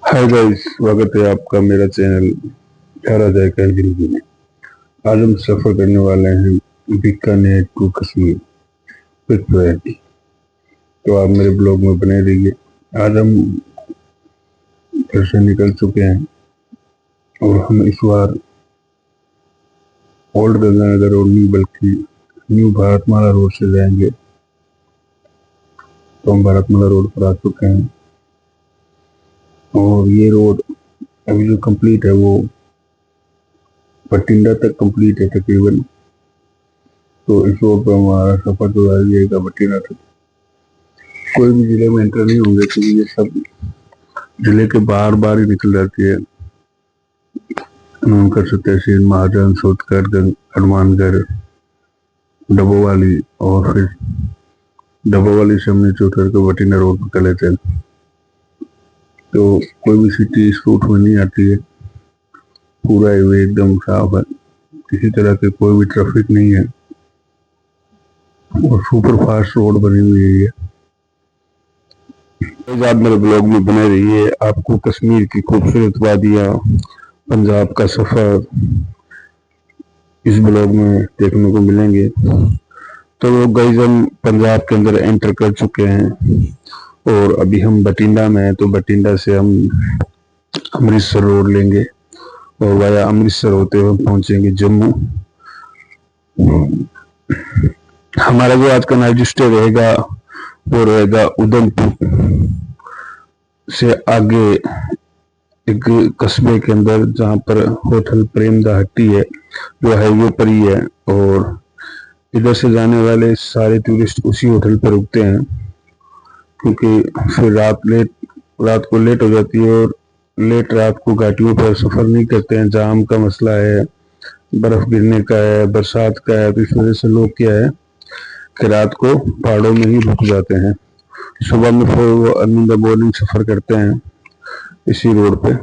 Hi guys, स्वागत है आपका मेरा चैनल ठहरा जायका जिंदगी में। आज हम सफर करने वाले हैं Bikaner to Kashmir with train. तो आप मेरे ब्लॉग में बने रहिए। आज हम घर से निकल चुके हैं और हम इस बार ओल्ड गंगानगर रोड नहीं बल्कि न्यू भारतमाला रोड से जाएंगे। तो हम भारतमाला रोड पर आ चुके हैं और ये रोड अभी जो कंप्लीट है वो बठिंडा तक कंप्लीट है तकरीबन। तो इस रोड पर हमारा सफर जो है बठिंडा तक। कोई भी जिले में एंटर नहीं होंगे क्योंकि ये सब जिले के बाहर बाहर ही निकल जाती है। कर तहसील, महाजन, सोदकर, हनुमानगढ़, डबोवाली और फिर डबोवाली से हम नीचे उतर के बठिंडा रोड पर चले थे। तो कोई भी सिटी इस रूट में नहीं आती है। पूरा हाईवे एकदम साफ है, किसी तरह के कोई भी ट्रैफिक नहीं है और सुपर फास्ट रोड बनी हुई है। आप मेरे ब्लॉग में बने रहिए। आपको कश्मीर की खूबसूरत वादियां, पंजाब का सफर इस ब्लॉग में देखने को मिलेंगे। तो गाइस, हम पंजाब के अंदर एंटर कर चुके हैं और अभी हम बठिंडा में हैं। तो बठिंडा से हम अमृतसर रोड लेंगे और वाया अमृतसर होते हुए पहुंचेंगे जम्मू। हमारा जो आज का नाइट स्टे रहेगा वो रहेगा उधमपुर से आगे एक कस्बे के अंदर, जहाँ पर होटल प्रेम दा हट्टी है जो हाईवे पर ही है। और इधर से जाने वाले सारे टूरिस्ट उसी होटल पर रुकते हैं क्योंकि फिर रात को लेट हो जाती है और लेट रात को गाड़ियों पर सफर नहीं करते हैं। जाम का मसला है, बर्फ गिरने का है, बरसात का है। तो इस वजह से लोग क्या है कि रात को पहाड़ों में ही रुक जाते हैं। सुबह में फिर वो अर्ली द मॉर्निंग सफर करते हैं इसी रोड पे।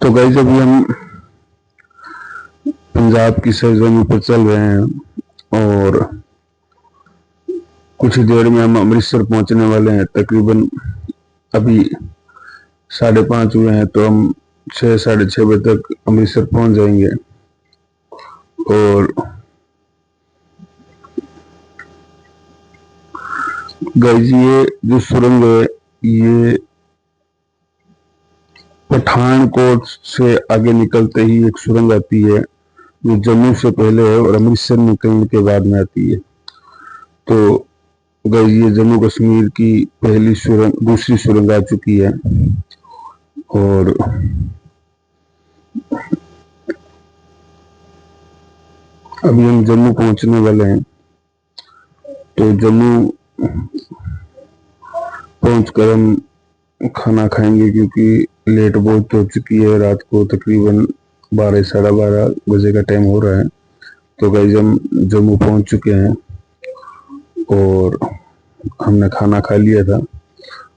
तो गाइस, अभी हम पंजाब की सरजमी पर चल रहे हैं और कुछ ही देर में हम अमृतसर पहुंचने वाले हैं। तकरीबन अभी 5:30 हुए हैं, तो हम 6 साढ़े 6 बजे तक अमृतसर पहुंच जाएंगे। और गाइस, ये जो सुरंग है ये पठानकोट से आगे निकलते ही एक सुरंग आती है जो जम्मू से पहले है और अमृतसर निकलने के बाद में आती है। तो गाइस, ये जम्मू कश्मीर की पहली सुरंग, दूसरी सुरंग आ चुकी है। और अभी हम जम्मू पहुंचने वाले हैं। तो जम्मू पहुंचकर हम खाना खाएंगे क्योंकि लेट बहुत हो चुकी है। रात को तकरीबन 12 साढ़े 12 बजे का टाइम हो रहा है। तो गाइस, हम जम्मू पहुंच चुके हैं और हमने खाना खा लिया था।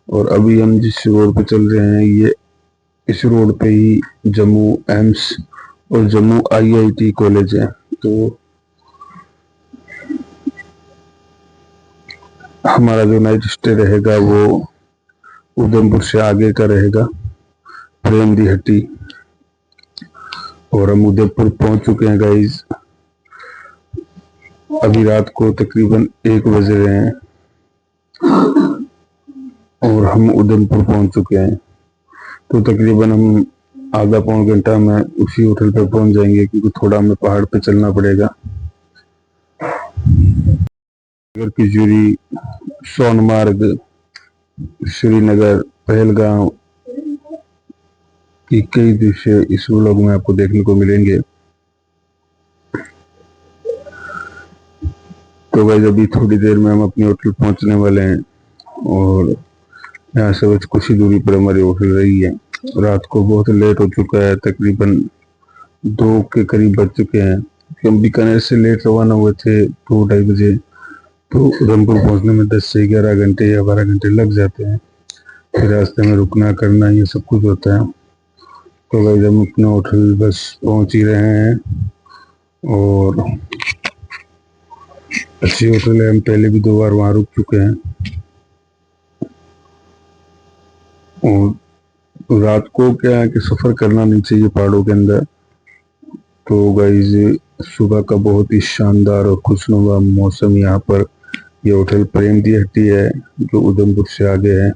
और अभी हम जिस रोड पे चल रहे हैं ये इस रोड पे ही जम्मू एम्स और जम्मू IIT कॉलेज है। तो हमारा जो नाइट स्टे रहेगा वो उधमपुर से आगे का रहेगा, प्रेम दी हट्टी। और हम उदयपुर पहुंच चुके हैं गाइस। अभी रात को तकरीबन 1 बज रहे हैं और हम उधमपुर पहुंच चुके हैं। तो तकरीबन हम आधा पौन घंटा में उसी होटल पर पहुंच जाएंगे क्योंकि थोड़ा हमें पहाड़ पे चलना पड़ेगा। अगर किजूरी, सोनमार्ग, श्रीनगर, पहलगाम की कई दृश्य इस व्लॉग में आपको देखने को मिलेंगे। तो भाई, अभी थोड़ी देर में हम अपने होटल पहुंचने वाले हैं और यहाँ से बस कुछ ही दूरी पर हमारी होटल रही है। रात को बहुत लेट हो चुका है, तकरीबन 2 के करीब बज चुके हैं। हम बीकानेर से लेट रवाना हुए थे 2-2:30 बजे। तो उधमपुर पहुंचने में 10 से 11 घंटे या 12 घंटे लग जाते हैं। फिर रास्ते में रुकना करना ये सब कुछ होता है। तो भाई, हम अपने होटल बस पहुंच ही रहे हैं और अच्छी होटल है। हम पहले भी 2 बार वहाँ रुक चुके हैं और रात को क्या है कि सफ़र करना नहीं चाहिए पहाड़ों के अंदर। तो गाइज सुबह का बहुत ही शानदार और खुशनुमा मौसम यहाँ पर, ये होटल प्रेम दी हट्टी है जो उधमपुर से आगे है।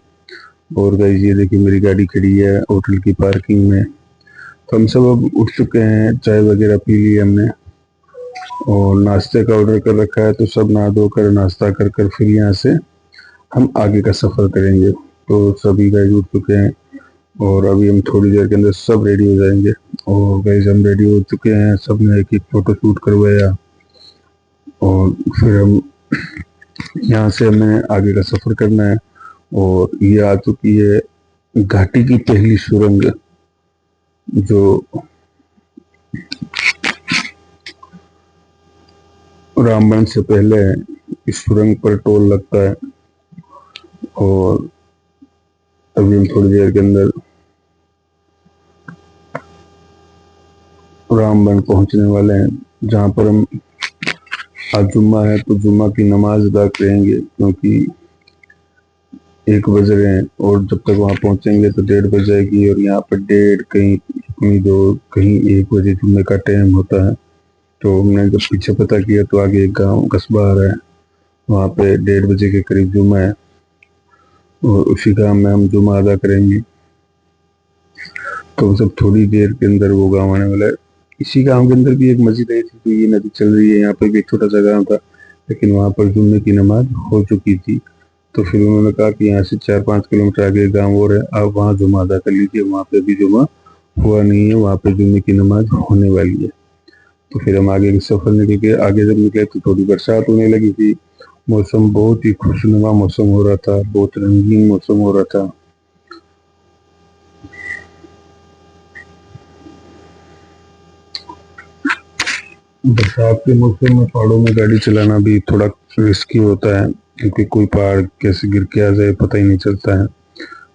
और गाइज ये देखिए मेरी गाड़ी खड़ी है होटल की पार्किंग में। तो हम सब अब उठ चुके हैं, चाय वगैरह पी ली हमने और नाश्ते का ऑर्डर कर रखा है। तो सब नहा धो कर नाश्ता कर कर फिर यहाँ से हम आगे का सफ़र करेंगे। तो सभी गाइज उठ चुके हैं और अभी हम थोड़ी देर के अंदर सब रेडी हो जाएंगे। और गाइज हम रेडी हो चुके हैं, सब ने एक एक फ़ोटो शूट करवाया और फिर हम यहाँ से हमें आगे का सफ़र करना है। और ये आ चुकी है घाटी की पहली सुरंग, जो रामबन से पहले इस सुरंग पर टोल लगता है। और अभी हम थोड़ी देर के अंदर रामबन पहुंचने वाले हैं, जहां पर हम आज जुम्मा है तो जुम्मा की नमाज अदा करेंगे, क्योंकि 1 बज रहे हैं और जब तक वहां पहुंचेंगे तो 1:30 बज जाएगी। और यहाँ पर 1:30 कहीं 2 कहीं 1 बजे जुम्मे का टाइम होता है। तो हमने जब पीछे पता किया तो आगे एक गांव कस्बा आ रहा है, वहाँ पे 1:30 बजे के करीब जुम्मा है और उसी गांव में हम जुम्मा अदा करेंगे। तो सब थोड़ी देर के अंदर वो गांव आने वाला है। इसी गांव के अंदर भी एक मस्जिद आई थी, तो ये नदी चल रही है, यहाँ पे भी एक छोटा सा गांव था, लेकिन वहाँ पर जुम्मे की नमाज हो चुकी थी। तो फिर उन्होंने कहा कि यहाँ से 4-5 किलोमीटर आगे गांव और है, आप वहाँ जुम्मा अदा कर लीजिए। वहाँ पे भी जुम्मा हुआ नहीं है, वहाँ पे जुम्मे की नमाज होने वाली है। तो फिर हम आगे के सफ़र निकल के आगे जब निकले तो थोड़ी बरसात होने लगी थी। मौसम बहुत ही खुशनुमा मौसम हो रहा था, बहुत रंगीन मौसम हो रहा था। बरसात के मौसम में पहाड़ों में गाड़ी चलाना भी थोड़ा रिस्की होता है, क्योंकि कोई पहाड़ कैसे गिर के आ जाए पता ही नहीं चलता है।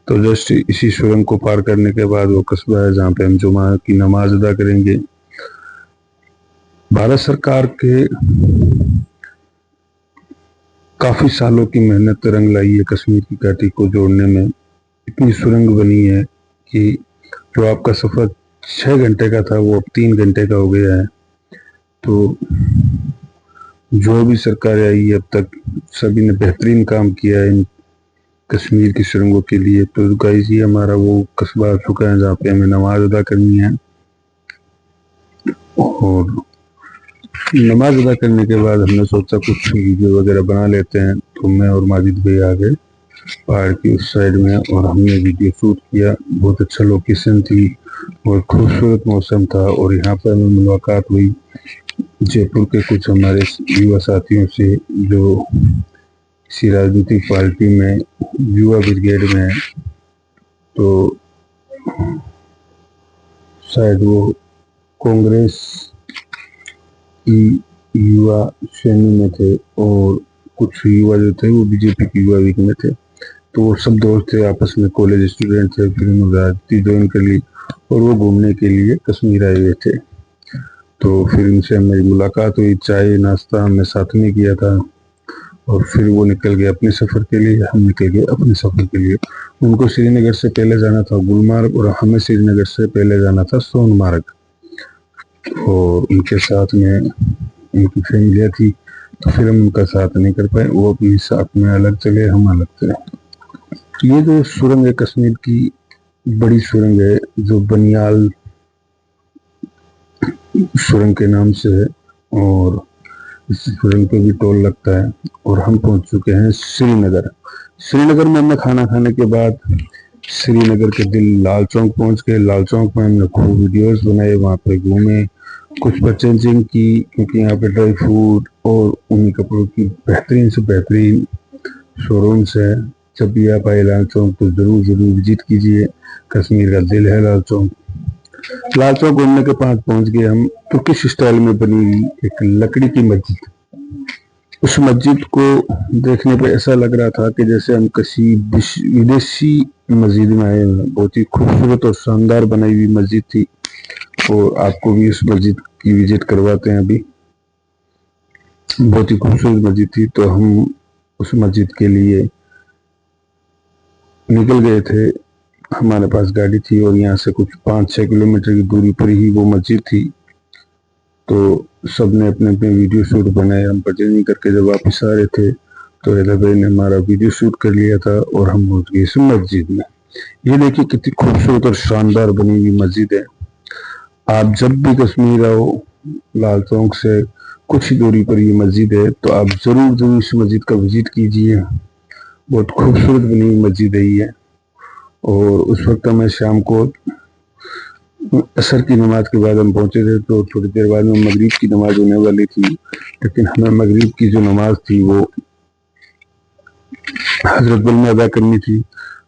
तो जस्ट इसी सुरंग को पार करने के बाद वो कस्बा है जहाँ पे हम जुमा की नमाज अदा करेंगे। भारत सरकार के काफी सालों की मेहनत रंग लाई है कश्मीर की घाटी को जोड़ने में। इतनी सुरंग बनी है कि जो आपका सफर 6 घंटे का था वो अब 3 घंटे का हो गया है। तो जो भी सरकार आई है अब तक सभी ने बेहतरीन काम किया है इन कश्मीर की सुरंगों के लिए। तो गाइस ये हमारा वो कस्बा आ चुका है जहाँ पे हमें नमाज अदा करनी है। और नमाज अदा करने के बाद हमने सोचा कुछ वीडियो वगैरह बना लेते हैं। तो मैं और माजिद भाई आ गए पहाड़ की उस साइड में और हमने वीडियो शूट किया। बहुत अच्छा लोकेशन थी और खूबसूरत मौसम था। और यहाँ पर हमें मुलाकात हुई जयपुर के कुछ हमारे युवा साथियों से, जो किसी राजनीतिक पार्टी में युवा ब्रिगेड में है। तो शायद वो कांग्रेस की युवा श्रेणी में थे और कुछ युवा जो थे वो बीजेपी की युवा विंग में थे। तो वो सब दोस्त थे, आपस में कॉलेज स्टूडेंट थे। फिर उन्होंने राजनीति ज्वाइन कर ली और वो घूमने के लिए कश्मीर आए हुए थे। तो फिर उनसे मेरी मुलाकात हुई, चाय नाश्ता हमने साथ में किया था और फिर वो निकल गए अपने सफ़र के लिए, हम निकल गए अपने सफ़र के लिए। उनको श्रीनगर से पहले जाना था गुलमार्ग और हमें श्रीनगर से पहले जाना था सोनमार्ग। और उनके साथ में उनकी फैमिलियाँ थी, तो फिर हम उनका साथ नहीं कर पाए। वो अपने साथ में अलग चले, हम अलग चले। ये जो सुरंग है कश्मीर की बड़ी सुरंग है, जो बनियाल सुरंग के नाम से है और इस सुरंग पे भी टोल लगता है। और हम पहुंच चुके हैं श्रीनगर। श्रीनगर में हमने खाना खाने के बाद श्रीनगर के दिल लाल चौक पहुंच गए। लाल चौक में हमने खूब वीडियोस बनाए, वहाँ पे घूमे, कुछ परचेजिंग की, क्योंकि यहाँ पे ड्राई फ्रूट और ऊनी कपड़ों की बेहतरीन से बेहतरीन शोरूम्स है। जब भी आप आए लाल चौक तो जरूर विजिट कीजिए, कश्मीर का दिल है लाल चौक। लाल चौक घूमने के बाद पहुंच गए हम तुर्किश स्टाइल में बनी हुई एक लकड़ी की मस्जिद। उस मस्जिद को देखने पे ऐसा लग रहा था कि जैसे हम किसी विदेशी मस्जिद में आए हैं। बहुत ही खूबसूरत और शानदार बनाई हुई मस्जिद थी और आपको भी उस मस्जिद की विजिट करवाते हैं अभी। बहुत ही खूबसूरत मस्जिद थी। तो हम उस मस्जिद के लिए निकल गए थे हमारे पास गाड़ी थी और यहाँ से कुछ 5-6 किलोमीटर की दूरी पर ही वो मस्जिद थी। तो सबने अपने अपने वीडियो शूट बनाए। हम परचेजिंग करके जब वापस आ रहे थे तो हैदर भाई ने हमारा वीडियो शूट कर लिया था और हम पहुंच गए इस मस्जिद में। ये देखिए कितनी खूबसूरत और शानदार बनी हुई मस्जिद है। आप जब भी कश्मीर आओ, लाल चौक से कुछ ही दूरी पर ये मस्जिद है, तो आप जरूर जरूर इस मस्जिद का विजिट कीजिए। बहुत खूबसूरत बनी हुई मस्जिद है ये। और उस वक्त हमें शाम को असर की नमाज के बाद हम पहुंचे थे, तो थोड़ी देर बाद में मगरिब की नमाज होने वाली थी, लेकिन हमें मगरिब की जो नमाज थी वो हजरत बल में अदा करनी थी।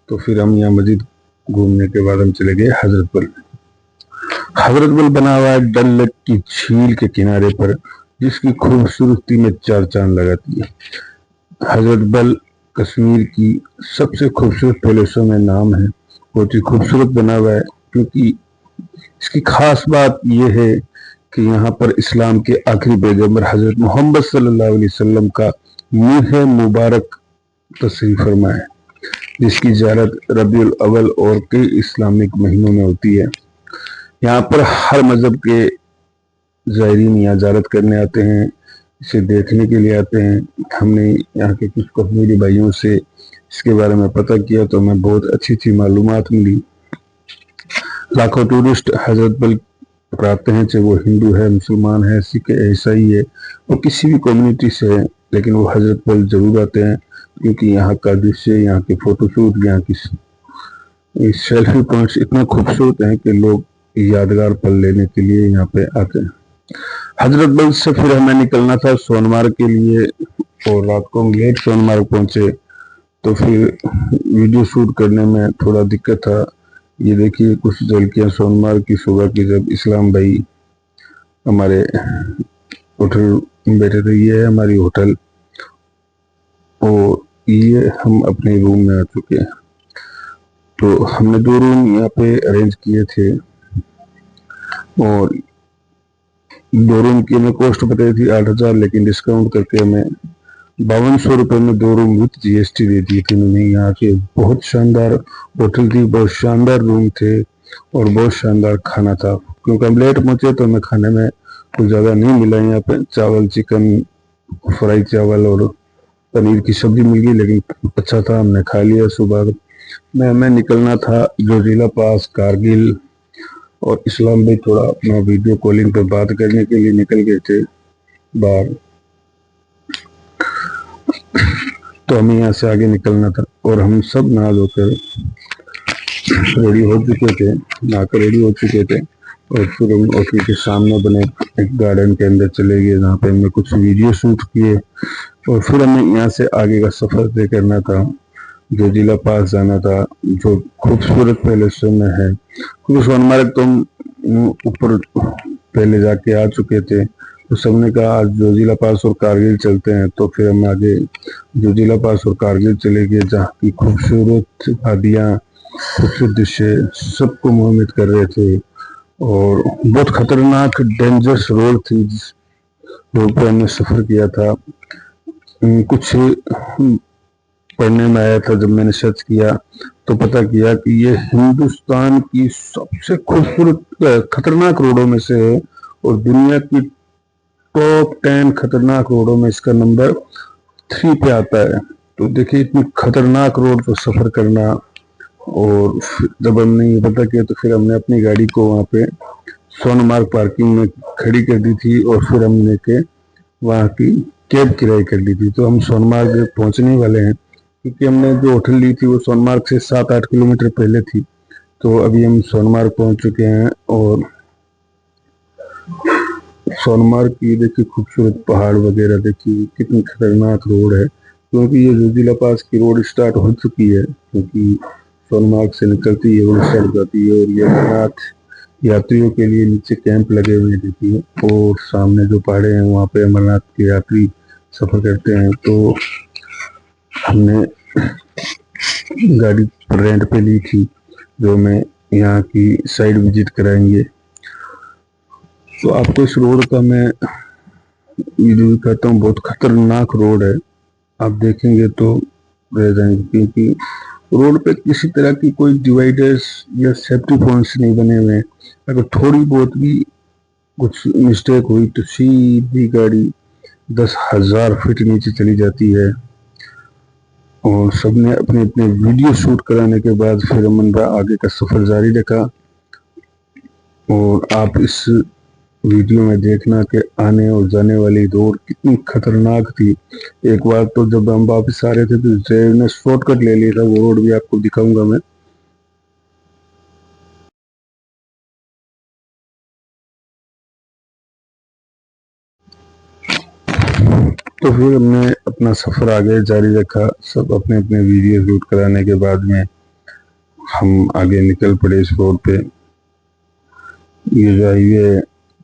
तो फिर हम यहाँ मस्जिद घूमने के बाद हम चले गए हजरत बल। हजरत बल बना हुआ है डल लेक की झील के किनारे पर, जिसकी खूबसूरती में चार चांद लगाती है। हजरत बल कश्मीर की सबसे खूबसूरत पैलेसों में नाम है। बहुत ही खूबसूरत बना हुआ है, क्योंकि इसकी खास बात यह है कि यहाँ पर इस्लाम के आखिरी पैगंबर हजरत मोहम्मद सल्लल्लाहु अलैहि वसल्लम का मुँह मुबारक तशरीफ फरमा है, जिसकी ज़ियारत रबीउल अव्वल और कई इस्लामिक महीनों में होती है। यहाँ पर हर मजहब के ज़ायरीन यहाँ ज़ियारत करने आते हैं, इसे देखने के लिए आते हैं। हमने यहाँ के कुछ कश्मीरी भाइयों से इसके बारे में पता किया तो हमें बहुत अच्छी अच्छी मालूमात मिली। लाखों टूरिस्ट हजरत बल पर आते हैं, चाहे वो हिंदू है, मुसलमान है, सिख है, ईसाई है, वो किसी भी कम्युनिटी से है, लेकिन वो हजरत बल जरूर आते हैं, क्योंकि यहाँ का दृश्य, यहाँ के फोटोशूट, यहाँ की सेल्फी पॉइंट्स इतना खूबसूरत हैं कि लोग यादगार पल लेने के लिए यहाँ पे आते हैं। हजरत बल से फिर हमें निकलना था सोनमार्ग के लिए, और रात को हम लेट सोनमार्ग पहुंचे, तो फिर वीडियो शूट करने में थोड़ा दिक्कत था। ये देखिए कुछ झलकियां सोनमार्ग की सुबह की, जब इस्लाम भाई हमारे होटल बैठे थे। ये है हमारी होटल, और ये हम अपने रूम में आ चुके हैं। तो हमने 2 रूम यहाँ पे अरेंज किए थे, और 2 रूम की हमें कॉस्ट बताई थी 8,000, लेकिन डिस्काउंट करके हमें 5200 रुपये में 2 रूम विथ GST दे दिए थे उन्होंने। यहाँ के बहुत शानदार होटल थी, बहुत शानदार रूम थे, और बहुत शानदार खाना था। क्योंकि हम लेट पहुंचे तो हमें खाने में कुछ ज़्यादा नहीं मिला। यहाँ पे चावल, चिकन फ्राई चावल और पनीर की सब्जी मिल गई, लेकिन अच्छा था, हमने खा लिया। सुबह में हमें निकलना था जोजिला पास, कारगिल, और इस्लाम भाई थोड़ा अपना वीडियो कॉलिंग पर बात करने के लिए निकल गए थे बाहर। तो हमें यहाँ से आगे निकलना था, और हम सब नहा धोकर रेडी हो चुके थे, नहाकर रेडी हो चुके थे, और फिर हम होटल के सामने बने एक गार्डन के अंदर चले गए, जहाँ पे हमने कुछ वीडियो शूट किए। और फिर हमें यहाँ से आगे का सफर तय करना था, जोजिला पास जाना था, जो खूबसूरत पैलेसों में है। क्योंकि सोनमार्ग तो हम ऊपर पहले जाके आ चुके थे, तो सबने कहा आज जोजिला पास और कारगिल चलते हैं। तो फिर हम आगे जोजिला पास और कारगिल चले गए, जहाँ की खूबसूरत वादियाँ, खूबसूरत दृश्य सबको मोहित कर रहे थे। और बहुत खतरनाक डेंजरस रोड थी, जिस रोड पर हमने सफर किया था। कुछ पढ़ने में आया था, जब मैंने सर्च किया तो पता किया कि ये हिंदुस्तान की सबसे खूबसूरत खतरनाक रोडों में से है, और दुनिया की टॉप 10 खतरनाक रोडों में इसका नंबर 3 पे आता है। तो देखिए इतनी खतरनाक रोड पर सफर करना। और जब हमने ये पता किया तो फिर हमने अपनी गाड़ी को वहाँ पे सोनमार्ग पार्किंग में खड़ी कर दी थी, और फिर हमने के वहाँ की कैब किराए कर ली थी। तो हम सोनमार्ग पहुँचने वाले हैं, क्योंकि हमने जो होटल ली थी वो सोनमार्ग से 7-8 किलोमीटर पहले थी। तो अभी हम सोनमार्ग पहुँच चुके हैं, और सोनमार्ग की देखिए खूबसूरत पहाड़ वगैरह, देखिए कितनी खतरनाक रोड है। क्योंकि ये जोजिला पास की रोड स्टार्ट हो चुकी है, क्योंकि सोनमार्ग से निकलती है रोड स्टार्ट जाती है। और ये अमरनाथ यात्रियों के लिए नीचे कैंप लगे हुए देखिए, और सामने जो पहाड़े हैं वहाँ पे अमरनाथ के यात्री सफर करते हैं। तो हमने गाड़ी रेंट पे ली थी, जो हमें यहाँ की साइड विजिट कराएंगे। तो आपको इस रोड का मैं वीडियो दिखाता हूँ। बहुत खतरनाक रोड है, आप देखेंगे तो रह जाएंगे, क्योंकि रोड पे किसी तरह की कोई डिवाइडर्स या सेफ्टी पॉइंट्स नहीं बने हुए हैं। अगर थोड़ी बहुत भी कुछ मिस्टेक हुई तो सीधी गाड़ी 10,000 फीट नीचे चली जाती है। और सबने अपने अपने वीडियो शूट कराने के बाद फिर अमन का आगे का सफर जारी रखा। और आप इस वीडियो में देखना कि आने और जाने वाली रोड कितनी खतरनाक थी। एक बार तो जब हम वापस आ रहे थे तो ड्राइवर ने शॉर्टकट ले लिया था, वो रोड भी आपको दिखाऊंगा मैं। तो फिर हमने अपना सफर आगे जारी रखा। सब अपने अपने वीडियो शूट कराने के बाद में हम आगे निकल पड़े इस रोड पे। ये जो हाईवे है,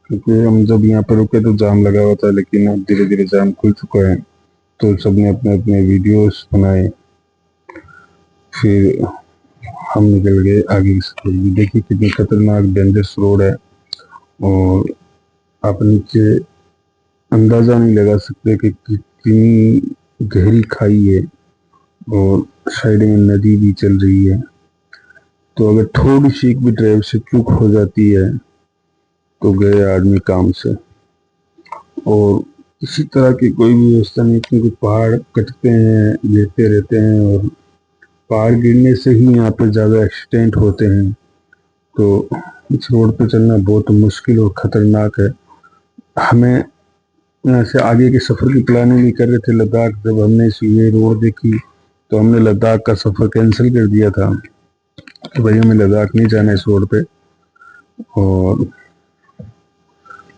क्योंकि हम जब यहाँ पे रुके तो जाम लगा हुआ था, लेकिन अब धीरे धीरे जाम खुल चुका है। तो सबने अपने अपने वीडियोस बनाए। फिर हम निकल गए आगे की सफर में। देखिए कितनी खतरनाक डेंजरस रोड है। और आप नीचे अंदाजा नहीं लगा सकते कि कितनी गहरी खाई है और साइड में नदी भी चल रही है। तो अगर थोड़ी सी भी ड्राइव से चूक हो जाती है तो गए आदमी काम से। और किसी तरह की कोई भी व्यवस्था नहीं, क्योंकि पहाड़ कटते हैं, गिरते रहते हैं और पहाड़ गिरने से ही यहाँ पे ज़्यादा एक्सीडेंट होते हैं। तो इस रोड पे चलना बहुत मुश्किल और ख़तरनाक है। हमें यहाँ से आगे के सफ़र की प्लानिंग भी कर रहे थे लद्दाख। जब हमने ये रोड देखी तो हमने लद्दाख का सफ़र कैंसिल कर दिया था कि भाई हमें लद्दाख नहीं जाना इस रोड पे। और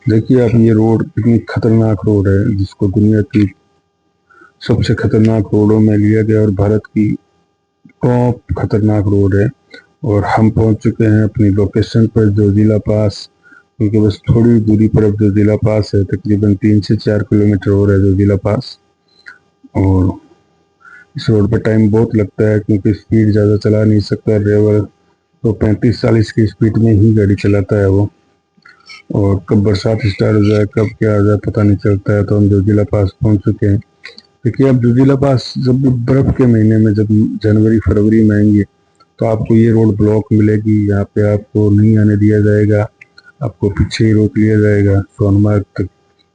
देखिए आप ये रोड कितनी खतरनाक रोड है, जिसको दुनिया की सबसे खतरनाक रोडों में लिया गया और भारत की टॉप खतरनाक रोड है। और हम पहुंच चुके हैं अपनी लोकेशन पर, जोजिला पास। क्योंकि बस थोड़ी दूरी पर अब जोजिला पास है, तकरीबन 3 से 4 किलोमीटर और है जोजिला पास। और इस रोड पर टाइम बहुत लगता है, क्योंकि स्पीड ज़्यादा चला नहीं सकता ड्राइवर। तो 35-40 की स्पीड में ही गाड़ी चलाता है वो। और कब बरसात स्टार्ट हो जाए, कब क्या आ जाए पता नहीं चलता है। तो हम जोजिला पास पहुंच चुके हैं। देखिए आप जोजिला पास जब भी बर्फ़ के महीने में, जब जनवरी फरवरी में आएंगे तो आपको ये रोड ब्लॉक मिलेगी। यहाँ पे आपको नहीं आने दिया जाएगा, आपको पीछे ही रोक लिया जाएगा सोनमार्ग तक।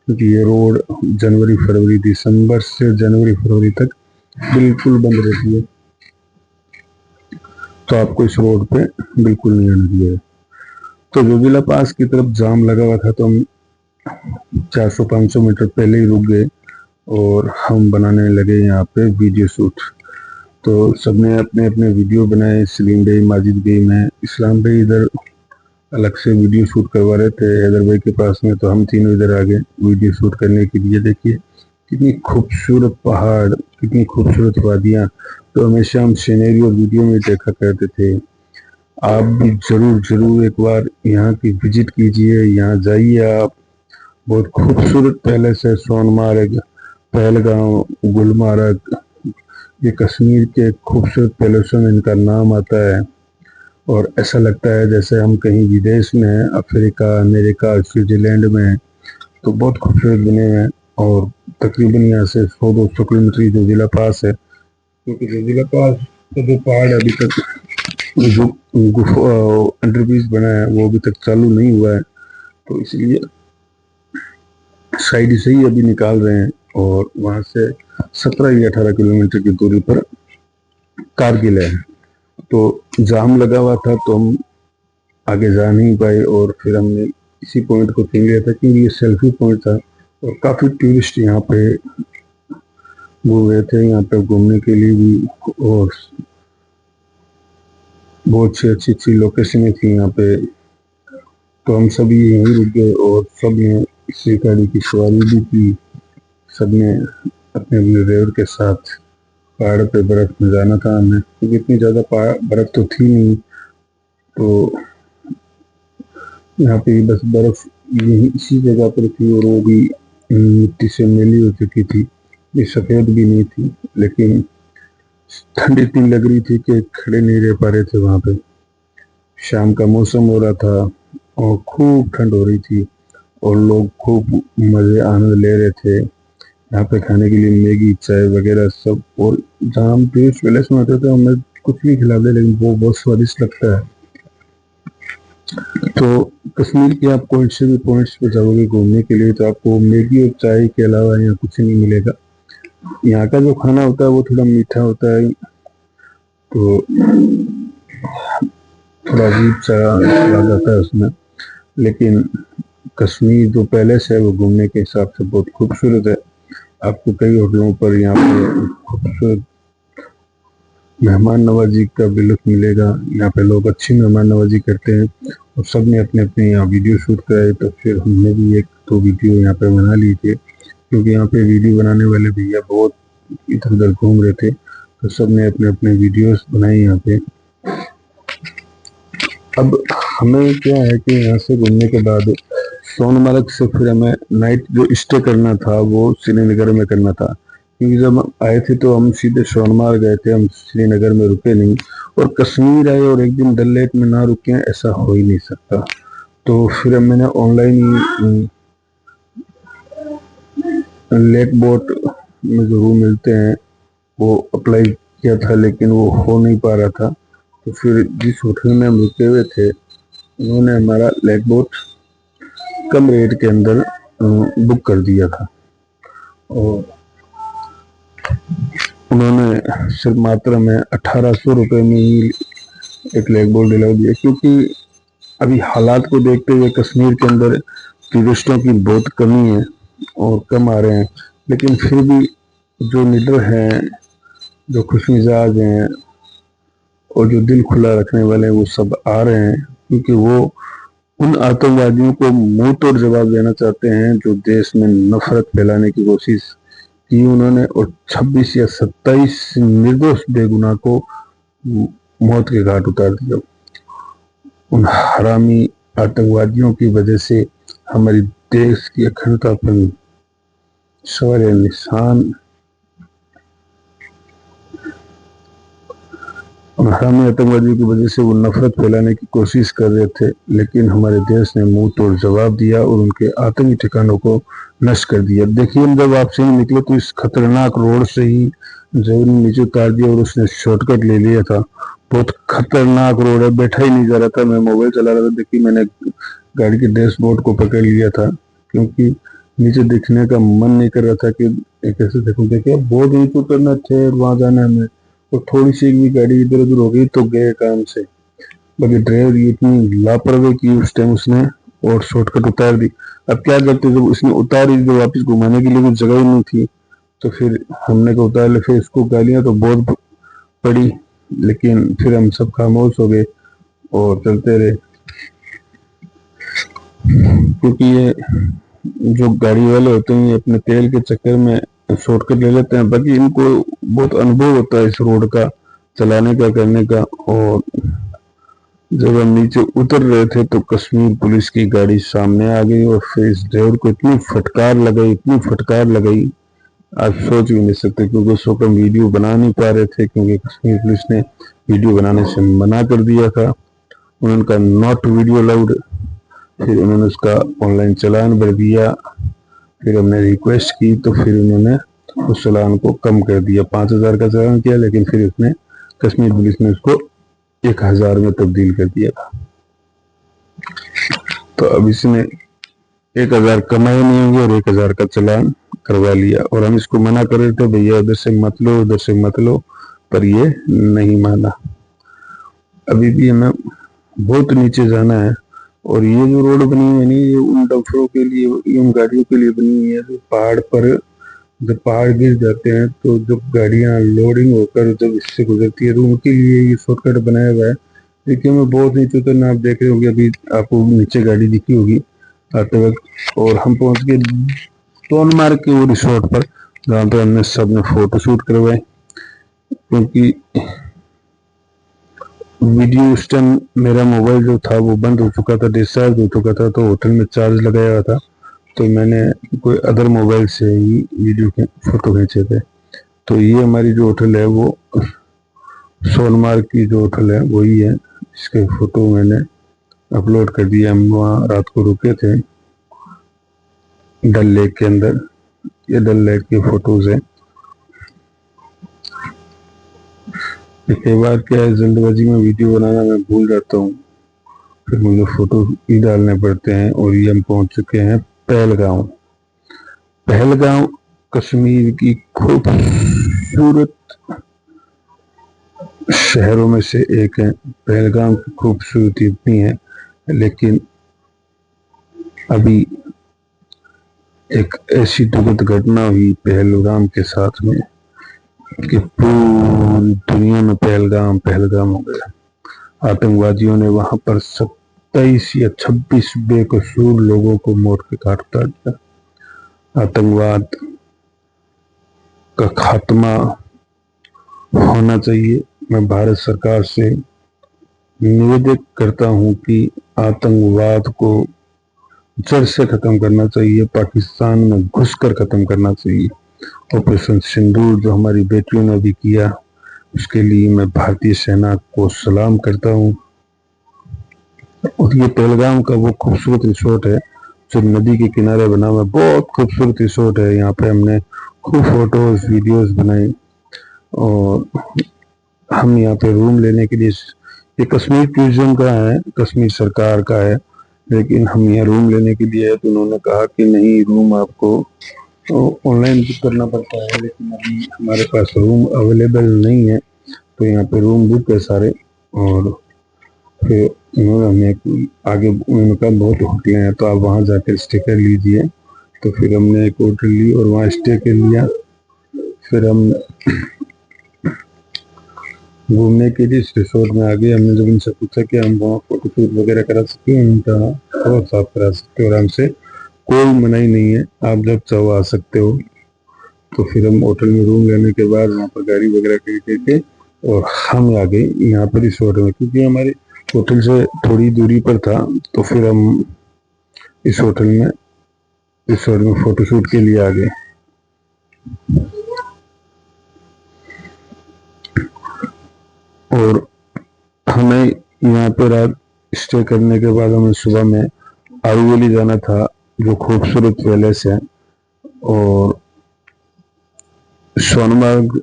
क्योंकि ये रोड जनवरी फरवरी, दिसंबर से जनवरी फरवरी तक बिल्कुल बंद रहती है। तो आपको इस रोड पे बिल्कुल नहीं आने दिया है। तो जोजिला पास की तरफ जाम लगा हुआ था, तो हम 400-500 मीटर पहले ही रुक गए और हम बनाने लगे यहाँ पे वीडियो शूट। तो सबने अपने अपने वीडियो बनाए। सलीम भाई, माजिद भाई, मैं, इस्लाम भाई इधर अलग से वीडियो शूट करवा रहे थे हैदर भाई के पास में। तो हम तीनों इधर आ गए वीडियो शूट करने के लिए। देखिए कितनी खूबसूरत पहाड़, कितनी खूबसूरत वादियाँ। तो हमेशा हम सीनरी और वीडियो में देखा करते थे। आप भी जरूर जरूर एक बार यहाँ की विजिट कीजिए, यहाँ जाइए आप। बहुत खूबसूरत पैलेस है सोनमार्ग, पहलगांव, गुलमार्ग। ये कश्मीर के खूबसूरत पैलेसों में इनका नाम आता है। और ऐसा लगता है जैसे हम कहीं विदेश में हैं, अफ्रीका, अमेरिका, स्विट्जरलैंड में हैं। तो बहुत खूबसूरत बने हुए हैं। और तकरीबन यहाँ से 100-200 किलोमीटर जोजिला पास है। क्योंकि जोजिला पास का जो पहाड़ अभी तक जो अंडरब्रिज बना है वो अभी तक चालू नहीं हुआ है, तो इसलिए साइड से ही अभी निकाल रहे हैं। और वहाँ से 17 या 18 किलोमीटर की दूरी पर कारगिल है। तो जाम लगा हुआ था तो हम आगे जा नहीं पाए। और फिर हमने इसी पॉइंट को चुन लिया था क्योंकि ये सेल्फी पॉइंट था और काफ़ी टूरिस्ट यहाँ पे घूम रहे थे। यहाँ पे घूमने के लिए भी और बहुत सी अच्छी अच्छी लोकेशनें थी यहाँ पे। तो हम सभी यहीं रुक गए और सब ने इसी गाड़ी की सवारी भी की। सब ने अपने अपने ड्राइवर के साथ पहाड़ पे बर्फ में जाना था हमें, क्योंकि इतनी ज़्यादा बर्फ तो थी नहीं। तो यहाँ पे बस बर्फ यही इसी जगह पर थी और वो भी मिट्टी से मेली हो चुकी थी, ये सफ़ेद भी नहीं थी। लेकिन ठंड इतनी लग रही थी कि खड़े नहीं रह पा रहे थे वहाँ पे। शाम का मौसम हो रहा था और खूब ठंड हो रही थी और लोग खूब मज़े आनंद ले रहे थे। यहाँ पे खाने के लिए मैगी, चाय वगैरह सब। और जहाँ हम टूरिस्ट पैलेस में होते थे हमें कुछ भी खिला दे लेकिन वो बहुत स्वादिष्ट लगता है। तो कश्मीर के आप कोई से भी पॉइंट्स पे जाओगे घूमने के लिए तो आपको मैगी और चाय के अलावा यहाँ कुछ नहीं मिलेगा। यहाँ का जो खाना होता है वो थोड़ा मीठा होता है, तो थोड़ा अजीब सा स्वाद आता है उसमें। लेकिन कश्मीर जो पैलेस है वो घूमने के हिसाब से बहुत खूबसूरत है। आपको कई होटलों पर यहाँ पे खूबसूरत मेहमान नवाजी का भी लुत्फ मिलेगा। यहाँ पे लोग अच्छी मेहमान नवाजी करते हैं और सब ने अपने अपने यहाँ वीडियो शूट कराए, तो फिर हमने भी एक दो वीडियो यहाँ पे बना ली थी, क्योंकि यहाँ पे वीडियो बनाने वाले भैया बहुत इधर उधर घूम रहे थे, तो सब ने अपने अपने वीडियोस बनाए यहाँ पे। अब हमें क्या है कि यहाँ से घूमने के बाद सोनमर्ग से फिर हमें नाइट जो स्टे करना था वो श्रीनगर में करना था, क्योंकि जब हम आए थे तो हम सीधे सोनमर्ग गए थे, हम श्रीनगर में रुके नहीं। और कश्मीर आए और एक दिन डल लेक में ना रुके, ऐसा हो ही नहीं सकता। तो फिर मैंने ऑनलाइन लेक बोट में जो रूम मिलते हैं वो अप्लाई किया था, लेकिन वो हो नहीं पा रहा था। तो फिर जिस होटल में हम रुके हुए थे उन्होंने हमारा लेक बोट कम रेट के अंदर बुक कर दिया था, और उन्होंने सिर्फ मात्र में 1800 रुपये में ही एक लेक बोट दिला दिया। क्योंकि अभी हालात को देखते हुए कश्मीर के अंदर टूरिस्टों की बहुत कमी है और कम आ रहे हैं, लेकिन फिर भी जो निडर हैं, जो खुश मिजाज हैं और जो दिल खुला रखने वाले हैं वो सब आ रहे हैं, क्योंकि वो उन आतंकवादियों को मुंह तोड़ जवाब देना चाहते हैं जो देश में नफरत फैलाने की कोशिश की उन्होंने, और 26 या 27 निर्दोष बेगुनाह को मौत के घाट उतार दिया। उन हरामी आतंकवादियों की वजह से हमारी देश की अखंडता पर सवाल निशान, हरामी आतंकवादियों की वजह से वो नफरत फैलाने की कोशिश कर रहे थे, लेकिन हमारे देश ने मुंह तोड़ जवाब दिया और उनके आतंकी ठिकानों को नष्ट कर दिया। देखिए, हम जब आपसे ही निकले तो इस खतरनाक रोड से ही जब नीचे उतार दिया और उसने शॉर्टकट ले लिया था। बहुत खतरनाक रोड है, बैठा ही नहीं जा रहा था। मैं मोबाइल चला रहा था, देखिए मैंने गाड़ी के डैशबोर्ड को पकड़ लिया था, क्योंकि नीचे देखने का मन नहीं कर रहा था कि कैसे देखूं। देखिए बहुत नीचे उतरना थे और वहां जाना हमें, और थोड़ी सी भी गाड़ी इधर उधर हो गई तो गए काम से। बाकी ड्राइवर इतनी लापरवाही की उस टाइम उसने, और शॉर्टकट उतार दी। अब क्या करते, जब उसने उतारी तो वापस घुमाने के लिए कुछ जगह ही नहीं थी, तो फिर हमने को उतार ले। फिर उसको गालियां तो बहुत पड़ी, लेकिन फिर हम सब खामोश हो गए और चलते रहे। क्योंकि ये जो गाड़ी वाले होते हैं ये अपने तेल के चक्कर में शॉर्टकट ले लेते हैं, बाकी इनको बहुत अनुभव होता है इस रोड का चलाने का, करने का। और जब हम नीचे उतर रहे थे तो कश्मीर पुलिस की गाड़ी सामने आ गई और फिर इस ड्राइवर को इतनी फटकार लगाई, इतनी फटकार लगाई, आप सोच भी नहीं सकते। क्योंकि उस वक्त हम वीडियो बना नहीं पा रहे थे, क्योंकि कश्मीर पुलिस ने वीडियो बनाने से मना कर दिया था। उन्होंने कहा नॉट वीडियो अलाउड। फिर उन्होंने उसका ऑनलाइन चालान भर दिया। फिर हमने रिक्वेस्ट की तो फिर उन्होंने उस चालान को कम कर दिया। 5000 का चालान किया, लेकिन फिर उसने कश्मीर पुलिस ने उसको 1000 में तब्दील कर दिया था। तो अब इसने 1000 कमाए नहीं होंगे और 1000 का चालान करवा लिया। और हम इसको मना कर रहे थे, भैया उधर से मत लो, उधर से मत लो, पर ये नहीं माना। अभी भी हमें बहुत नीचे जाना है। और ये जो रोड बनी हुई है नहीं, ये उन डम्फरों के लिए, उन गाड़ियों के लिए बनी हुई है जो पहाड़ पर, जब पहाड़ गिर जाते हैं तो जब गाड़ियां लोडिंग होकर जब इससे गुजरती है तो उनके लिए ये शॉर्टकट बनाया हुआ है। देखिए मैं बहुत नीचे उतरना, आप देख रहे होंगे, अभी आपको नीचे गाड़ी दिखी होगी आते वक्त। और हम पहुंच गए सोनमार्ग के वो रिसोर्ट पर, जहाँ पर हमने सब ने फोटो शूट करवाए। क्योंकि वीडियो उस टाइम मेरा मोबाइल जो था वो बंद हो चुका था, डिस्चार्ज हो चुका था, तो होटल में चार्ज लगाया हुआ था, तो मैंने कोई अदर मोबाइल से ही वीडियो के फोटो खींचे थे। तो ये हमारी जो होटल है वो सोनमार्ग की जो होटल है वही है, इसके फोटो मैंने अपलोड कर दिया। हम वहाँ रात को रुके थे डल लेक के अंदर। ये डल लेक की फोटोज है। कई बार क्या है, जल्दबाजी में वीडियो बनाना मैं भूल जाता हूँ, फिर मुझे फोटो ही डालने पड़ते हैं। और ये हम पहुंच चुके हैं पहलगांव। पहलगांव कश्मीर की खूबसूरत शहरों में से एक है। पहलगाम की खूबसूरती इतनी है, लेकिन अभी एक ऐसी दुखद घटना हुई पहलगाम के साथ में कि पूरी दुनिया में पहलगाम पहलगाम हो गया। आतंकवादियों ने वहां पर 27 या 26 बेकसूर लोगों को मौत के घाट उतार दिया। आतंकवाद का खात्मा होना चाहिए। मैं भारत सरकार से निवेदन करता हूं कि आतंकवाद को जड़ से खत्म करना चाहिए, पाकिस्तान में घुसकर खत्म करना चाहिए। ऑपरेशन सिंदूर जो हमारी बेटियों ने भी किया, उसके लिए मैं भारतीय सेना को सलाम करता हूं। और ये पहलगाम का वो खूबसूरत रिसोर्ट है जो नदी के किनारे बना हुआ, बहुत खूबसूरत रिसोर्ट है। यहाँ पे हमने खूब फोटोज वीडियोस बनाई। और हम यहाँ पे रूम लेने के लिए, ये कश्मीर टूरिज्म का है, कश्मीर सरकार का है, लेकिन हम यहाँ रूम लेने के लिए है तो उन्होंने कहा कि नहीं, रूम आपको ऑनलाइन बुक करना पड़ता है। लेकिन अभी हमारे पास रूम अवेलेबल नहीं है, तो यहाँ पे रूम बुक है सारे। और फिर उन्होंने हमें आगे उन्होंने कहा बहुत होटलें हैं तो आप वहाँ जाकर स्टे कर लीजिए। तो फिर हमने एक होटल ली और वहाँ स्टे कर लिया। फिर हम घूमने के लिए इस रिसोर्ट में आ गए। हमने जब उनसे पूछा कि हम वहाँ फोटो शूट वगैरह करा सकते हैं, उनका बहुत साफ करा सकते हो आराम से, कोई मनाही नहीं है, आप जब चाहो आ सकते हो। तो फिर हम होटल में रूम लेने के बाद वहाँ पर गाड़ी वगैरह करके और हम आ गए यहाँ पर रिसोर्ट में, क्योंकि हमारे होटल से थोड़ी दूरी पर था। तो फिर हम इस होटल में रिसोर्ट में फोटोशूट के लिए आ गए। और हमें यहाँ पर रात स्टे करने के बाद हमें सुबह में आरूवली जाना था, जो खूबसूरत पैलेस है। और सोनमर्ग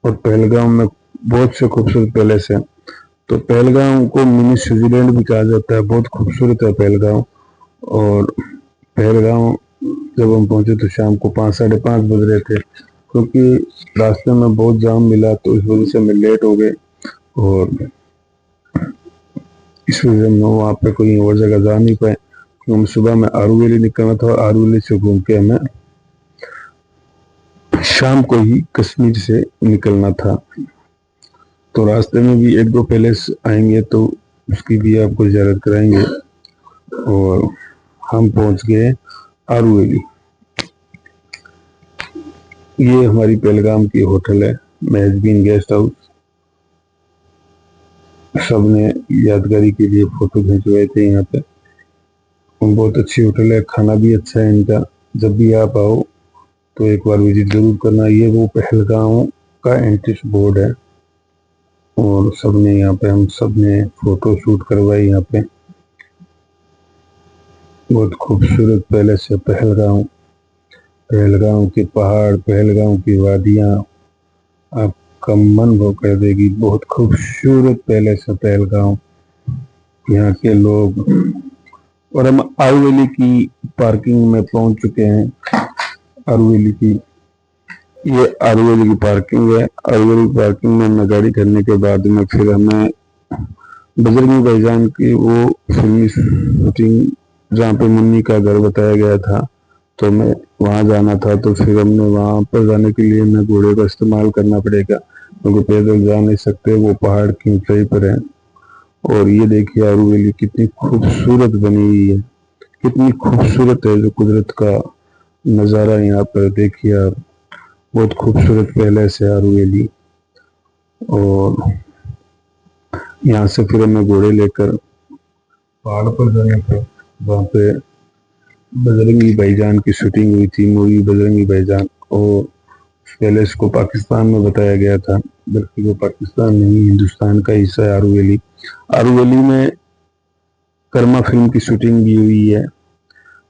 और पहलगाम में बहुत से खूबसूरत पैलेस हैं। तो पहलगाम को मिनी स्विट्जरलैंड भी कहा जाता है, बहुत खूबसूरत है पहलगाम। और पहलगाम जब हम पहुंचे तो शाम को 5 साढ़े 5 बज रहे थे, क्योंकि रास्ते में बहुत जाम मिला, तो इस वजह से हम लेट हो गए। और इस वजह से हम वहाँ पे कोई और जगह जा नहीं पाए। तो हम सुबह में आरूवली निकलना था और आरूवली से घूम के हमें शाम को ही कश्मीर से निकलना था। तो रास्ते में भी एक दो पैलेस आएंगे तो उसकी भी आपको ज़ियारत कराएंगे। और हम पहुंच गए आरूवली। ये हमारी पहलगाम की होटल है, मेहजबीन गेस्ट हाउस। सबने यादगारी के लिए फोटो खिंचवाए थे यहाँ पे। बहुत अच्छी होटल है, खाना भी अच्छा है इनका। जब भी आप आओ तो एक बार विजिट जरूर करना। ये वो पहलगाम का एंट्री बोर्ड है। और सबने यहाँ पे, हम सबने फोटो शूट करवाई यहाँ पे। बहुत खूबसूरत पैलेस है पहलगाम। पहलगाम के पहाड़, पहलगाम की वादियाँ आपका मन भो कर देगी। बहुत खूबसूरत पैलेस है पहलगाम, यहाँ के लोग। और हम आरूवली की पार्किंग में पहुंच चुके हैं। आरूवली की, ये आरूवली की पार्किंग है। आरूवली पार्किंग में हमने गाड़ी करने के बाद में फिर हमें बजरंगी भाईजान की वो फिल्मी शूटिंग, जहाँ पे मुन्नी का घर बताया गया था, तो हमें वहाँ जाना था। तो फिर हमने वहाँ पर जाने के लिए हमें घोड़े का इस्तेमाल करना पड़ेगा, क्योंकि पैदल जा नहीं सकते, वो पहाड़ की ऊंचाई पर है। और ये देखिए आरूवली कितनी खूबसूरत बनी हुई है, कितनी खूबसूरत है। जो कुदरत का नज़ारा यहाँ पर देखिए आप, बहुत खूबसूरत पैलेस है आरूवली। और यहाँ से फिर हमें घोड़े लेकर पहाड़ पर जाना था, वहाँ पे बजरंगी भाईजान की शूटिंग हुई थी, मूवी बजरंगी भाईजान। और पैलेस को पाकिस्तान में बताया गया था, बल्कि वो पाकिस्तान नहीं, हिंदुस्तान का हिस्सा है आरूवली। आरूवली में कर्मा फिल्म की शूटिंग भी हुई है,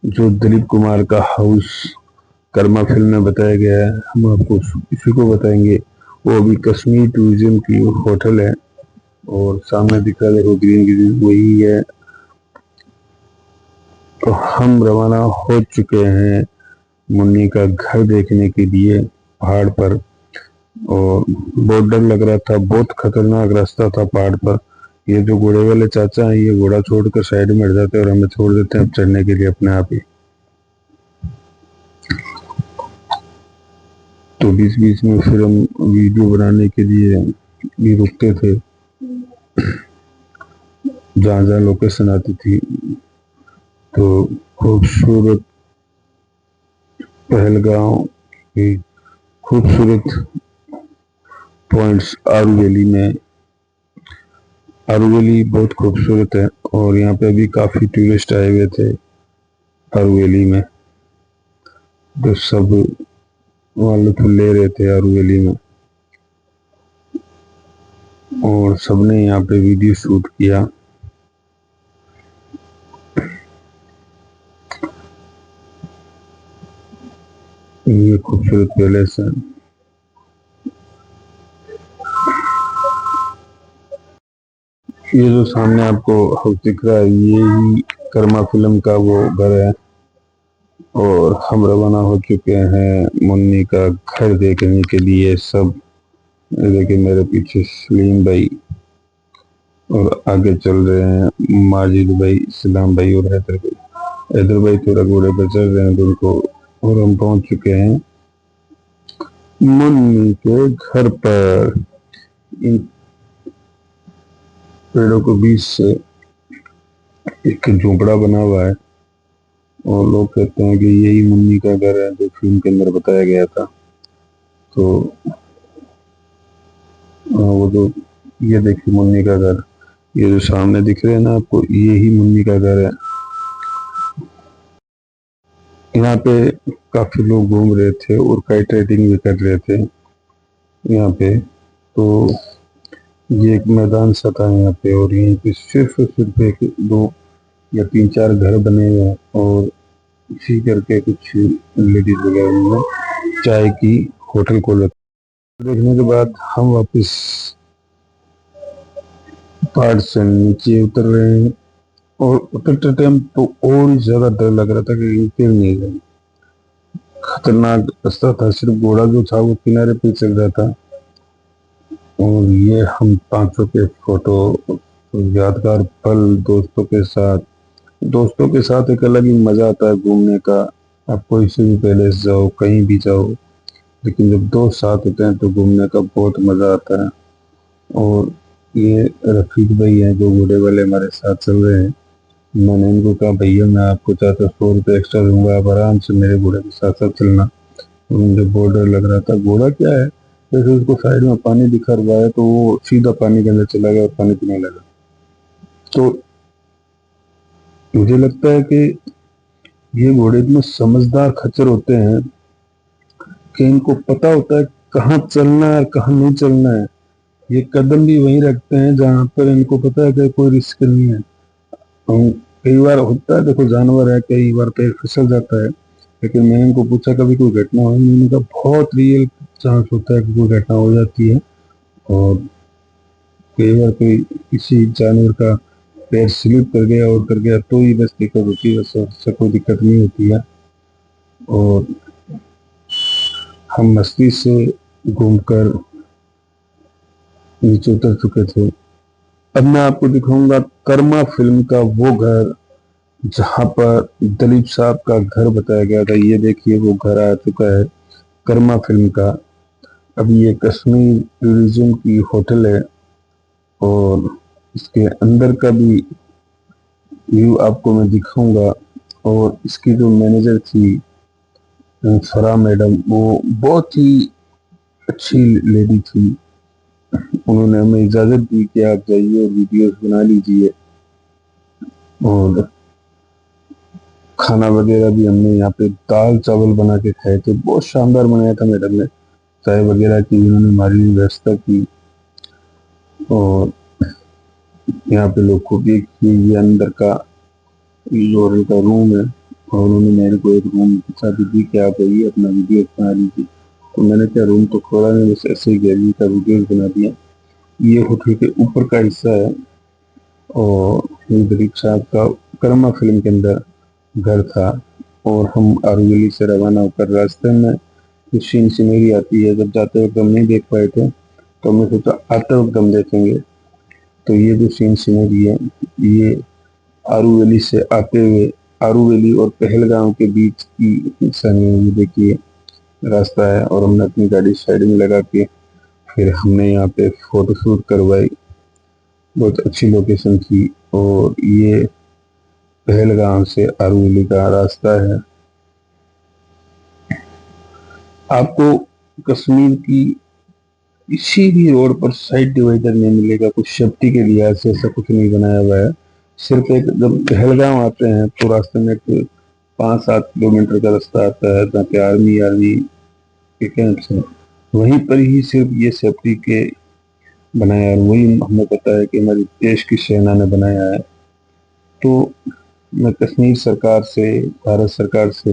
जो दिलीप कुमार का हाउस कर्मा फिल्म में बताया गया है। हम आपको इसी को बताएंगे। वो भी कश्मीर टूरिज्म की होटल है। और सामने दिख रहा है देखो ग्रीन ग्रीन, वही है। तो हम रवाना हो चुके हैं मुन्नी का घर देखने के लिए पहाड़ पर। और बहुत डर लग रहा था, बहुत खतरनाक रास्ता था पहाड़ पर। ये जो घोड़े वाले चाचा हैं, ये घोड़ा छोड़कर साइड में हट जाते हैं और हमें छोड़ देते हैं चढ़ने के लिए अपने आप ही। तो बीच बीच में फिर हम वीडियो बनाने के लिए भी रुकते थे, जहाँ जहाँ लोकेशन आती थी। तो खूबसूरत पहलगांव की खूबसूरत पॉइंट्स आरू वैली में। आरू वैली बहुत खूबसूरत है और यहाँ पे अभी काफी टूरिस्ट आए हुए थे आरू वैली में। तो सब वहाँ लुत्फ ले रहे थे आरू वैली में और सबने यहाँ पे वीडियो शूट किया। ये खूबसूरत पैलेस है। ये जो सामने आपको हाउस दिख रहा है, ये ही कर्मा फिल्म का वो घर है। और हम रवाना हो चुके हैं मुन्नी का घर देखने के लिए सब। देखिए मेरे पीछे सलीम भाई और आगे चल रहे हैं माजिद भाई, इस्लाम भाई और हैदर भाई। हैदर भाई थोड़ा घोड़े पर चल रहे हैं उनको। और हम पहुंच चुके हैं मुन्नी के घर पर। इन पेड़ों के बीच से एक झोंपड़ा बना हुआ है और लोग कहते हैं कि यही मुन्नी का घर है जो फिल्म के अंदर बताया गया था। तो वो जो ये देखिए मुन्नी का घर, ये जो सामने दिख रहे हैं ना आपको, ये ही मुन्नी का घर है। यहाँ पे काफी लोग घूम रहे थे और काइट राइडिंग भी कर रहे थे यहाँ पे। तो ये एक मैदान सा था यहाँ पे और यहीं पे सिर्फ एक दो या तीन चार घर बने हुए हैं और इसी करके कुछ लेडीज वगैरह ने चाय की होटल खोला। देखने के बाद हम वापस पहाड़ से नीचे उतर रहे हैं और उतरते टाइम तो और ही ज्यादा डर लग रहा था कि गिर नहीं गए। खतरनाक रास्ता था, सिर्फ घोड़ा जो था वो किनारे पे चल रहा था। और ये हम पांचों के फोटो, यादगार पल दोस्तों के साथ एक अलग ही मजा आता है घूमने का। आप कोई से भी पैलेस जाओ, कहीं भी जाओ, लेकिन जब दोस्त साथ होते हैं तो घूमने का बहुत मजा आता है। और ये रफीक भाई हैं जो घोड़े वाले हमारे साथ चल रहे हैं। मैंने इनको कहा भैया मैं आपको 400 रुपये एक्स्ट्रा दूंगा, आप आराम से मेरे घोड़े के साथ साथ चलना। और मुझे बहुत डर लग रहा था, घोड़ा क्या है, जैसे उसको साइड में पानी दिखा रहा है तो वो सीधा पानी के अंदर चला गया और पानी पीने लगा। तो मुझे लगता है कि ये घोड़े इतने समझदार खच्चर होते हैं कि इनको पता होता है कहाँ चलना है और कहाँ नहीं चलना है। ये कदम भी वहीं रखते हैं जहां पर इनको पता है कि कोई रिस्क नहीं है। कई बार होता है, देखो जानवर है, कई बार पैर फिसल जाता है, लेकिन मैंने इनको पूछा कभी कोई घटना हुई, मैंने कहा बहुत रियल चांस होता है कि कोई घटना हो जाती है। और कई बार कोई किसी जानवर का पैर स्लिप कर गया और कर गया तो ही बस दिक्कत होती है, उससे कोई दिक्कत नहीं होती है। और हम मस्ती से घूमकर नीचे उतर चुके थे। अब मैं आपको दिखाऊंगा कर्मा फिल्म का वो घर जहां पर दिलीप साहब का घर बताया गया था। ये देखिए वो घर आ चुका है कर्मा फिल्म का। अब ये कश्मीर टूरिज्म की होटल है और इसके अंदर का भी व्यू आपको मैं दिखाऊंगा। और इसकी जो मैनेजर थी फरा मैडम, वो बहुत ही अच्छी लेडी थी। उन्होंने हमें इजाजत दी कि आप जाइए और वीडियोस बना लीजिए। और खाना वगैरह भी हमने यहाँ पे दाल चावल बना के खाए थे, बहुत शानदार बनाया था मैडम ने। चाय वगैरह की उन्होंने हमारी लिए व्यवस्था की। और यहाँ पे लोग को भी ये अंदर का लोरे का रूम है और उन्होंने मेरे को एक रूम की चाबी दी कि आप आइए अपना वीडियो बना लीजिए। तो मैंने क्या रूम तो खोला नहीं, बस ऐसे ही गैलरी का वीडियो बना दिया। ये होटल के ऊपर का हिस्सा है और दिलीप साहब का कर्मा फिल्म के अंदर घर था। और हम आरुवली से रवाना होकर रास्ते में कुछ सीन सीनरी आती है, जब जाते वक्त हम नहीं देख पाए थे तो हमने सोचा आते वक्त हम देखेंगे। तो ये जो सीन सीनरी है ये आरुवली से आते हुए आरुवली और पहलगांव के बीच की सीनरी देखिए रास्ता है। और हमने अपनी गाड़ी साइड में लगा के फिर हमने यहाँ पे फोटो शूट करवाई। बहुत अच्छी लोकेशन थी। और ये पहलगाम से आरुवली का रास्ता है। आपको कश्मीर की किसी भी रोड पर साइड डिवाइडर नहीं मिलेगा, कुछ सेफ्टी के लिहाज से ऐसा कुछ नहीं बनाया हुआ है। सिर्फ एक जब पहलगाम आते हैं तो रास्ते में एक 5-7 किलोमीटर का रास्ता आता है जहाँ पे आर्मी के कैंप्स हैं, वहीं पर ही सिर्फ ये सेफ्टी के बनाया है। वही हमें पता है कि हमारी देश की सेना ने बनाया है। तो मैं कश्मीर सरकार से, भारत सरकार से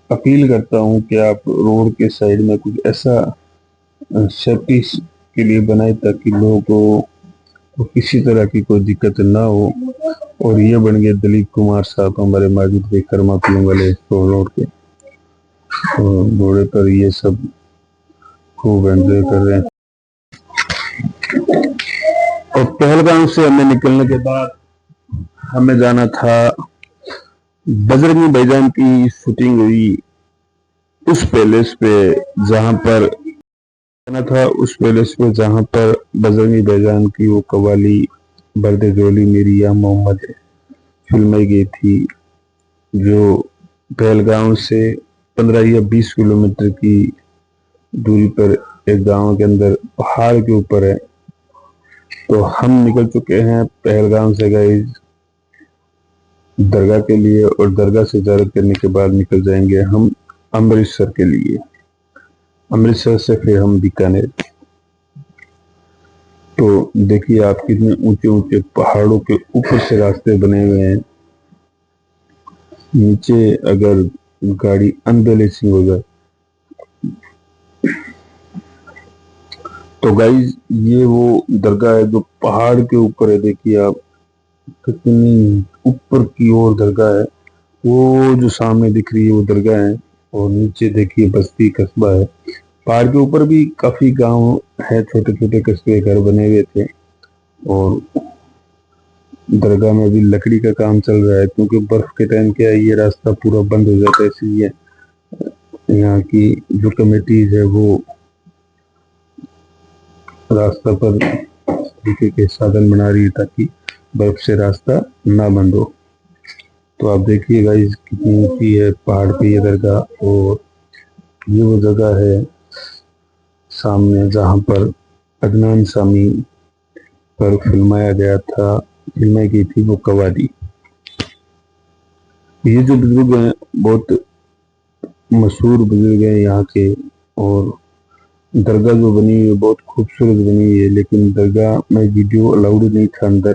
अपील करता हूँ कि आप रोड के साइड में कुछ ऐसा सेफ्टी के लिए बनाए ताकि लोगों को किसी तरह की कोई दिक्कत ना हो। और ये बन गए दिलीप कुमार साहब हमारे मौजूद थे कर्मा फिल्म वाले रोड के घोड़े पर ये सब खूब एंजॉय कर रहे हैं। और पहलगाम से हमें निकलने के बाद हमें जाना था बजरंगी भाईजान की शूटिंग हुई उस पैलेस पे, जहां पर जाना था उस पैलेस पे जहां पर बजरंगी भाईजान की वो कवाली बर्दे जोली मेरी या मोहम्मद फिल्माई गई थी, जो पहलगाम से 15 या 20 किलोमीटर की दूरी पर एक गांव के अंदर पहाड़ के ऊपर है। तो हम निकल चुके हैं पहलगाम से गाइस दरगाह के लिए, और दरगाह से ज़ियारत करने के बाद निकल जाएंगे हम अमृतसर के लिए। अमृतसर से फिर हम बीकानेर। तो देखिए आप कितने ऊंचे ऊंचे पहाड़ों के ऊपर से रास्ते बने हुए हैं। नीचे अगर गाड़ी अनबैलेंसिंग हो जाए तो गाइस ये वो दरगाह है जो पहाड़ के ऊपर है। देखिए आप कितनी ऊपर की ओर दरगाह है। वो जो सामने दिख रही है वो दरगाह है। और नीचे देखिए बस्ती कस्बा है। पहाड़ के ऊपर भी काफी गांव है, छोटे छोटे कस्बे घर बने हुए थे। और दरगाह में भी लकड़ी का काम चल रहा है क्योंकि बर्फ के टाइम क्या है ये रास्ता पूरा बंद हो जाता है, इसलिए यहाँ की जो कमेटीज है वो रास्ता पर तरीके के साधन बना रही है ताकि बर्फ से रास्ता ना बंद हो। तो आप देखिए गाइस कितनी ऊंची है पहाड़ पे ये दरगाह। और ये वो जगह है सामने जहाँ पर अदनान सामी पर फिल्माई गई थी वो कवाली। ये जो बुजुर्ग हैं बहुत मशहूर बुजुर्ग हैं यहाँ के। और दरगाह जो बनी हुई है बहुत खूबसूरत बनी हुई है, लेकिन दरगाह में वीडियो अलाउड नहीं था अंदर,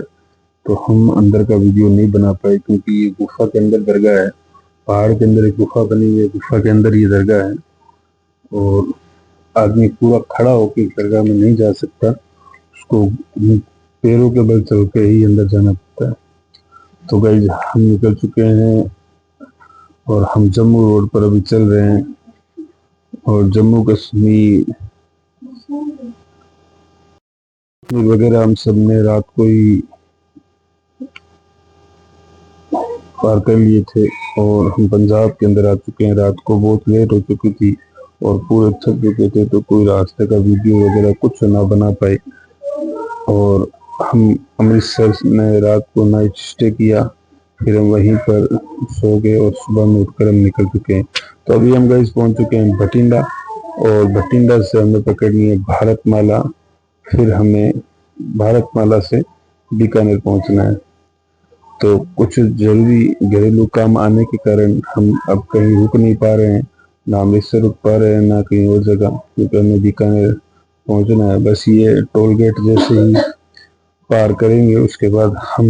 तो हम अंदर का वीडियो नहीं बना पाए क्योंकि ये गुफा के अंदर दरगाह है। पहाड़ के अंदर एक गुफा बनी हुई है, गुफा के अंदर ये दरगाह है। और आदमी पूरा खड़ा होकर दरगाह में नहीं जा सकता, उसको पैरों के बल चल के ही अंदर जाना पड़ता है। तो गाइस हम निकल चुके हैं और हम जम्मू रोड पर अभी चल रहे हैं। और जम्मू कश्मीर वगैरह हम सब ने रात को ही पार कर लिए थे और हम पंजाब के अंदर आ चुके हैं। रात को बहुत लेट हो चुकी थी और पूरे थक चुके थे, तो कोई रास्ते का वीडियो वगैरह कुछ ना बना पाए। और हम अमृतसर में रात को नाइट स्टे किया, फिर हम वहीं पर सो गए और सुबह में उठकर हम निकल चुके हैं। तो अभी हम गाइस पहुंच चुके हैं भटिंडा, और भटिंडा से हमें पकड़नी है भारतमाला। फिर हमें भारतमाला से बीकानेर पहुंचना है। तो कुछ जरूरी घरेलू काम आने के कारण हम अब कहीं रुक नहीं पा रहे हैं, ना अमृतसर रुक पा रहे हैं ना कहीं और जगह, क्योंकि हमें बीकानेर पहुंचना है। बस ये टोल गेट जैसे ही पार करेंगे उसके बाद हम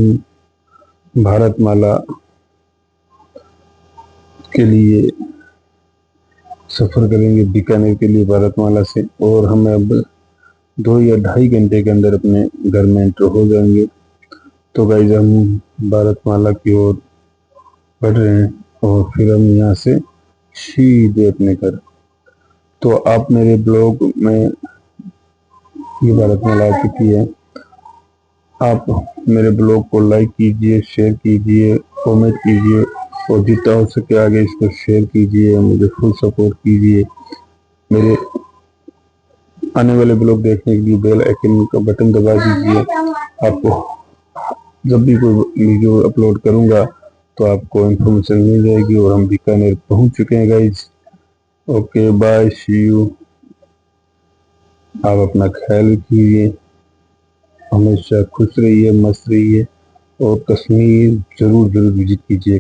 भारतमाला के लिए सफ़र करेंगे बीकानेर के लिए भारतमाला से, और हमें अब 2 या ढाई घंटे के अंदर अपने घर में एंटर हो जाएंगे। तो गाइस हम भारतमाला की ओर बढ़ रहे हैं और फिर हम यहाँ से सीधे अपने घर। तो आप मेरे ब्लॉग में, ये भारतमाला आ चुकी है, आप मेरे ब्लॉग को लाइक कीजिए, शेयर कीजिए, कमेंट कीजिए और जितना हो सके आगे इसको शेयर कीजिए, मुझे फुल सपोर्ट कीजिए। मेरे आने वाले ब्लॉग देखने के लिए बेल आइकन का बटन दबा दीजिए। आपको जब भी कोई वीडियो अपलोड करूंगा तो आपको इन्फॉर्मेशन मिल जाएगी। और हम बीकानेर पहुंच चुके हैं guys. Okay bye, see you. आप अपना ख्याल रखिए, हमेशा खुश रहिए, मस्त रहिए और कश्मीर जरूर विजिट कीजिए।